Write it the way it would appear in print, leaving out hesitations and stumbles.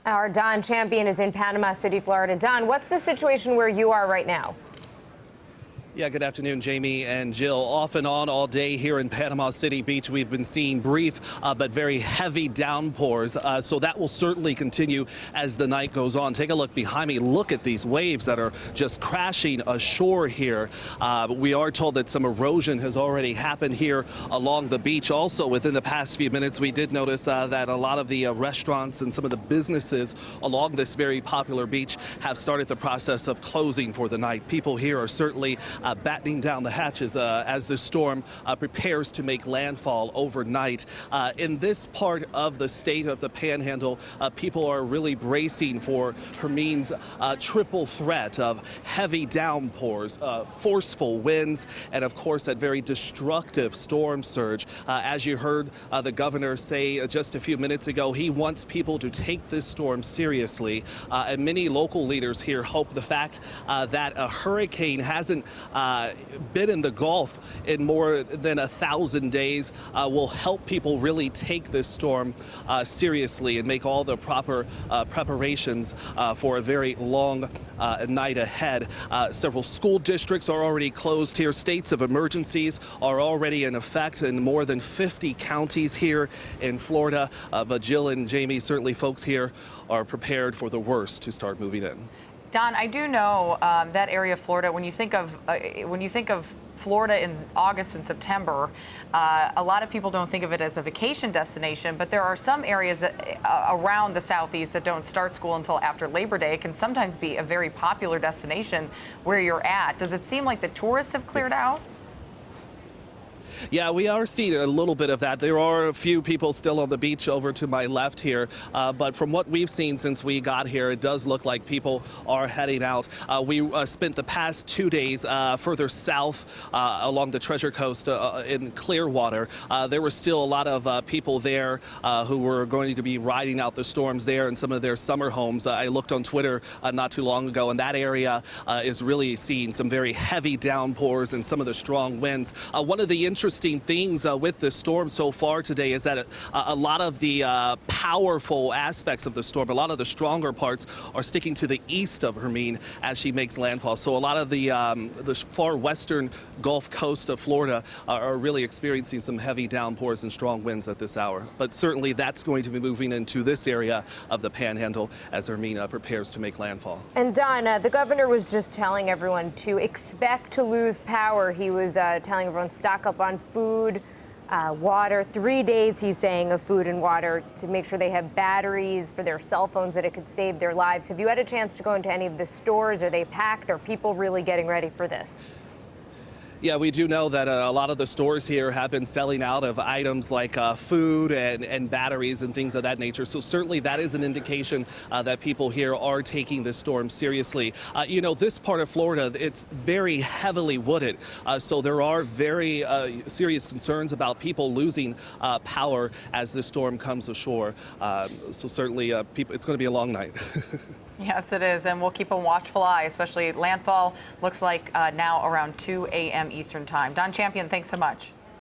Our Don Champion is in Panama City, Florida. Don, what's the situation where you are right now? Yeah, good afternoon, Jamie and Jill. Off and on all day here in Panama City Beach, we've been seeing brief but very heavy downpours. So that will certainly continue as the night goes on. Take a look behind me. Look at these waves that are just crashing ashore here. We are told that some erosion has already happened here along the beach. Also, within the past few minutes, we did notice that a lot of the restaurants and some of the businesses along this very popular beach have started the process of closing for the night. People here are certainly battening down the hatches as the storm prepares to make landfall overnight. In this part of the state of the Panhandle, people are really bracing for Hermine's triple threat of heavy downpours, forceful winds, and of course that very destructive storm surge. As you heard the governor say just a few minutes ago, he wants people to take this storm seriously. And many local leaders here hope the fact that a hurricane hasn't been in the Gulf in more than 1,000 days will help people really take this storm seriously and make all the proper preparations for a very long night ahead. Several school districts are already closed here. States of emergencies are already in effect in more than 50 counties here in Florida. But Jill and Jamie, certainly folks here are prepared for the worst to start moving in. Don, I do know that area of Florida. When you think of Florida in August and September, a lot of people don't think of it as a vacation destination. But there are some areas around the southeast that don't start school until after Labor Day. It can sometimes be a very popular destination where you're at. Does it seem like the tourists have cleared out? Yeah, we are seeing a little bit of that. There are a few people still on the beach over to my left here, but from what we've seen since we got here, it does look like people are heading out. We spent the past 2 days further south along the Treasure Coast in Clearwater. There were still a lot of people there who were going to be riding out the storms there in some of their summer homes. I looked on Twitter not too long ago, and that area is really seeing some very heavy downpours and some of the strong winds. One of the interesting things with the storm so far today is that a lot of the powerful aspects of the storm, a lot of the stronger parts are sticking to the east of Hermine as she makes landfall. So a lot of the far western Gulf Coast of Florida are really experiencing some heavy downpours and strong winds at this hour. But certainly that's going to be moving into this area of the Panhandle as Hermine prepares to make landfall. And Don, the governor was just telling everyone to expect to lose power. He was telling everyone stock up on food, water, 3 days, he's saying, of food and water to make sure they have batteries for their cell phones, that it could save their lives. Have you had a chance to go into any of the stores? Are they packed? Are people really getting ready for this? Yeah, we do know that a lot of the stores here have been selling out of items like food and batteries and things of that nature. So certainly that is an indication that people here are taking this storm seriously. You know, this part of Florida, it's very heavily wooded. So there are very serious concerns about people losing power as this storm comes ashore. So certainly it's going to be a long night. Yes, it is, and we'll keep a watchful eye, especially landfall looks like now around 2 a.m. Eastern time. Don Champion, thanks so much.